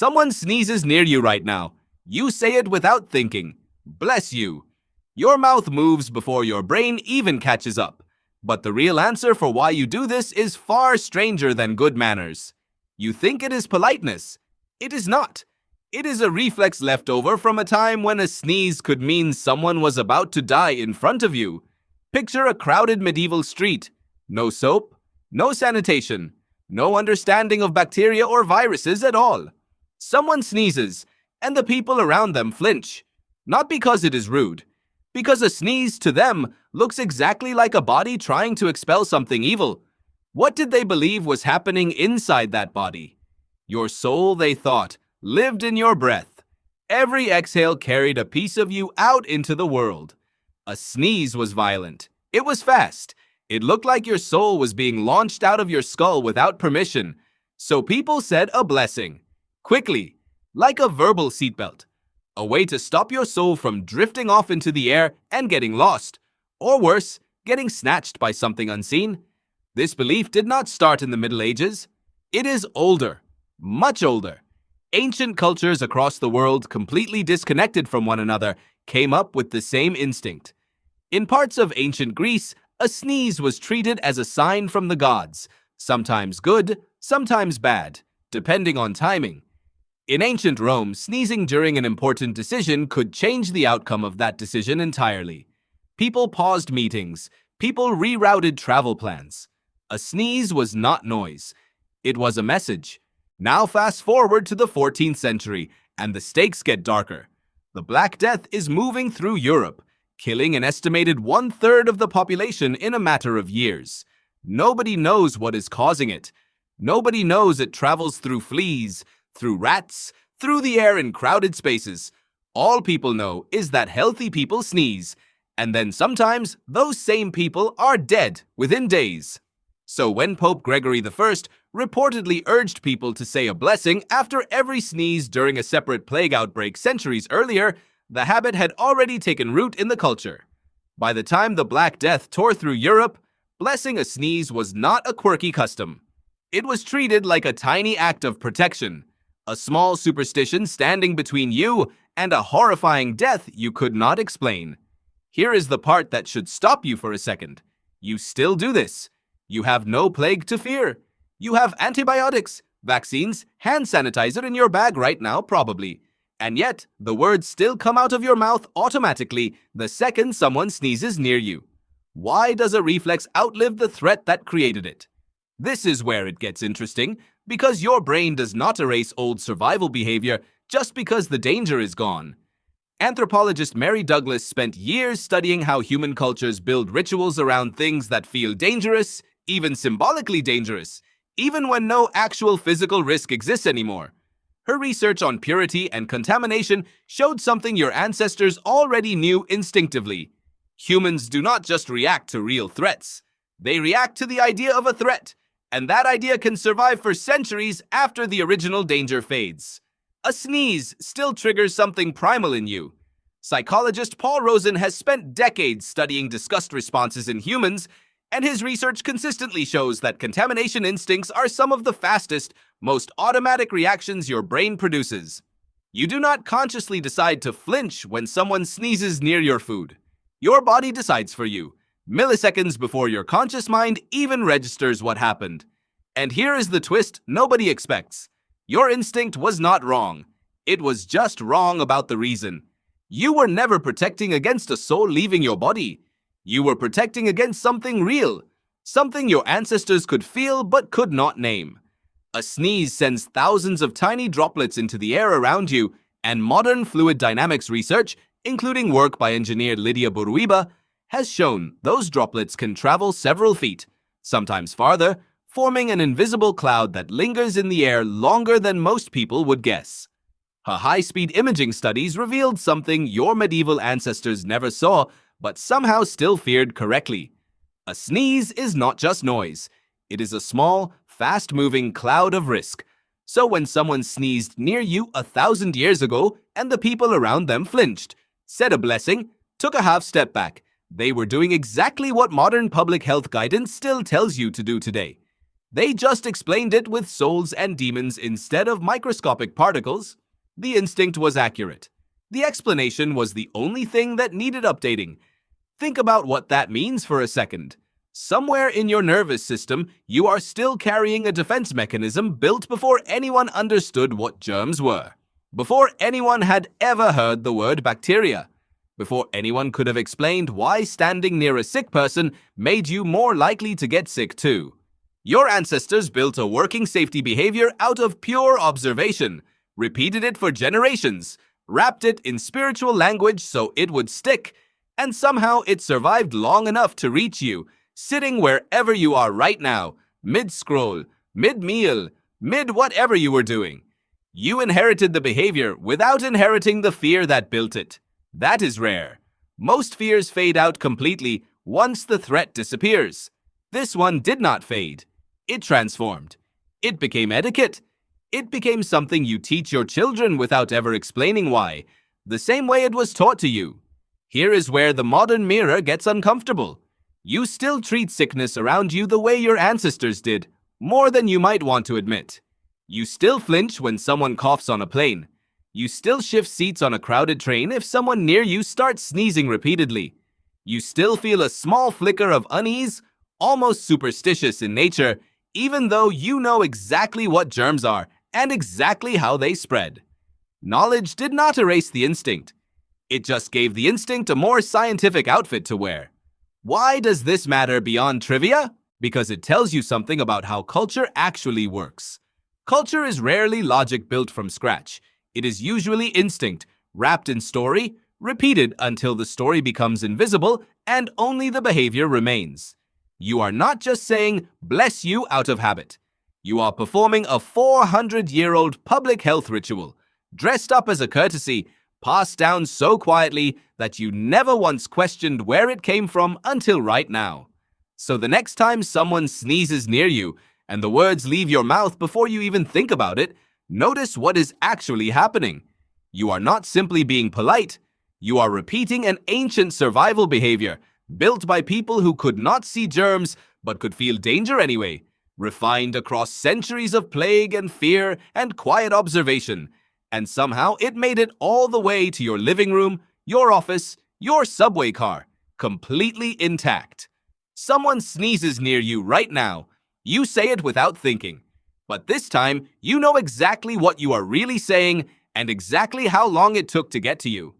Someone sneezes near you right now. You say it without thinking. Bless you. Your mouth moves before your brain even catches up. But the real answer for why you do this is far stranger than good manners. You think it is politeness. It is not. It is a reflex left over from a time when a sneeze could mean someone was about to die in front of you. Picture a crowded medieval street. No soap, no sanitation, no understanding of bacteria or viruses at all. Someone sneezes, and the people around them flinch. Not because it is rude, because a sneeze to them looks exactly like a body trying to expel something evil. What did they believe was happening inside that body? Your soul, they thought, lived in your breath. Every exhale carried a piece of you out into the world. A sneeze was violent. It was fast. It looked like your soul was being launched out of your skull without permission. So people said a blessing. Quickly, like a verbal seatbelt. A way to stop your soul from drifting off into the air and getting lost. Or worse, getting snatched by something unseen. This belief did not start in the Middle Ages. It is older, much older. Ancient cultures across the world, completely disconnected from one another, came up with the same instinct. In parts of ancient Greece, a sneeze was treated as a sign from the gods, sometimes good, sometimes bad, depending on timing. In ancient Rome, sneezing during an important decision could change the outcome of that decision entirely. People paused meetings. People rerouted travel plans. A sneeze was not noise. It was a message. Now fast forward to the 14th century, and the stakes get darker. The Black Death is moving through Europe, killing an estimated 1/3 of the population in a matter of years. Nobody knows what is causing it. Nobody knows it travels through fleas, through rats, through the air in crowded spaces. All people know is that healthy people sneeze, and then sometimes those same people are dead within days. So when Pope Gregory I reportedly urged people to say a blessing after every sneeze during a separate plague outbreak centuries earlier, the habit had already taken root in the culture. By the time the Black Death tore through Europe, blessing a sneeze was not a quirky custom. It was treated like a tiny act of protection, a small superstition standing between you and a horrifying death you could not explain. Here is the part that should stop you for a second. You still do this. You have no plague to fear. You have antibiotics, vaccines, hand sanitizer in your bag right now, probably. And yet, the words still come out of your mouth automatically the second someone sneezes near you. Why does a reflex outlive the threat that created it? This is where it gets interesting, because your brain does not erase old survival behavior just because the danger is gone. Anthropologist Mary Douglas spent years studying how human cultures build rituals around things that feel dangerous, even symbolically dangerous, even when no actual physical risk exists anymore. Her research on purity and contamination showed something your ancestors already knew instinctively. Humans do not just react to real threats. They react to the idea of a threat, and that idea can survive for centuries after the original danger fades. A sneeze still triggers something primal in you. Psychologist Paul Rosen has spent decades studying disgust responses in humans, and his research consistently shows that contamination instincts are some of the fastest, most automatic reactions your brain produces. You do not consciously decide to flinch when someone sneezes near your food. Your body decides for you, milliseconds before your conscious mind even registers what happened. And here is the twist nobody expects. Your instinct was not wrong. It was just wrong about the reason. You were never protecting against a soul leaving your body. You were protecting against something real, something your ancestors could feel but could not name. A sneeze sends thousands of tiny droplets into the air around you, and modern fluid dynamics research, including work by engineer Lydia Buruiba, has shown those droplets can travel several feet, sometimes farther, forming an invisible cloud that lingers in the air longer than most people would guess. Her high-speed imaging studies revealed something your medieval ancestors never saw, but somehow still feared correctly. A sneeze is not just noise. It is a small, fast-moving cloud of risk. So when someone sneezed near you 1,000 years ago and the people around them flinched, said a blessing, took a half step back, they were doing exactly what modern public health guidance still tells you to do today. They just explained it with souls and demons instead of microscopic particles. The instinct was accurate. The explanation was the only thing that needed updating. Think about what that means for a second. Somewhere in your nervous system, you are still carrying a defense mechanism built before anyone understood what germs were, before anyone had ever heard the word bacteria, before anyone could have explained why standing near a sick person made you more likely to get sick too. Your ancestors built a working safety behavior out of pure observation, repeated it for generations, wrapped it in spiritual language so it would stick, and somehow it survived long enough to reach you, sitting wherever you are right now, mid-scroll, mid-meal, mid-whatever you were doing. You inherited the behavior without inheriting the fear that built it. That is rare. Most fears fade out completely once the threat disappears. This one did not fade. It transformed. It became etiquette. It became something you teach your children without ever explaining why, the same way it was taught to you. Here is where the modern mirror gets uncomfortable. You still treat sickness around you the way your ancestors did, more than you might want to admit. You still flinch when someone coughs on a plane. You still shift seats on a crowded train if someone near you starts sneezing repeatedly. You still feel a small flicker of unease, almost superstitious in nature, even though you know exactly what germs are and exactly how they spread. Knowledge did not erase the instinct. It just gave the instinct a more scientific outfit to wear. Why does this matter beyond trivia? Because it tells you something about how culture actually works. Culture is rarely logic built from scratch. It is usually instinct, wrapped in story, repeated until the story becomes invisible and only the behavior remains. You are not just saying, "bless you," out of habit. You are performing a 400-year-old public health ritual, dressed up as a courtesy, passed down so quietly that you never once questioned where it came from until right now. So the next time someone sneezes near you and the words leave your mouth before you even think about it, notice what is actually happening. You are not simply being polite. You are repeating an ancient survival behavior built by people who could not see germs but could feel danger anyway, refined across centuries of plague and fear and quiet observation. And somehow it made it all the way to your living room, your office, your subway car, completely intact. Someone sneezes near you right now. You say it without thinking. But this time, you know exactly what you are really saying and exactly how long it took to get to you.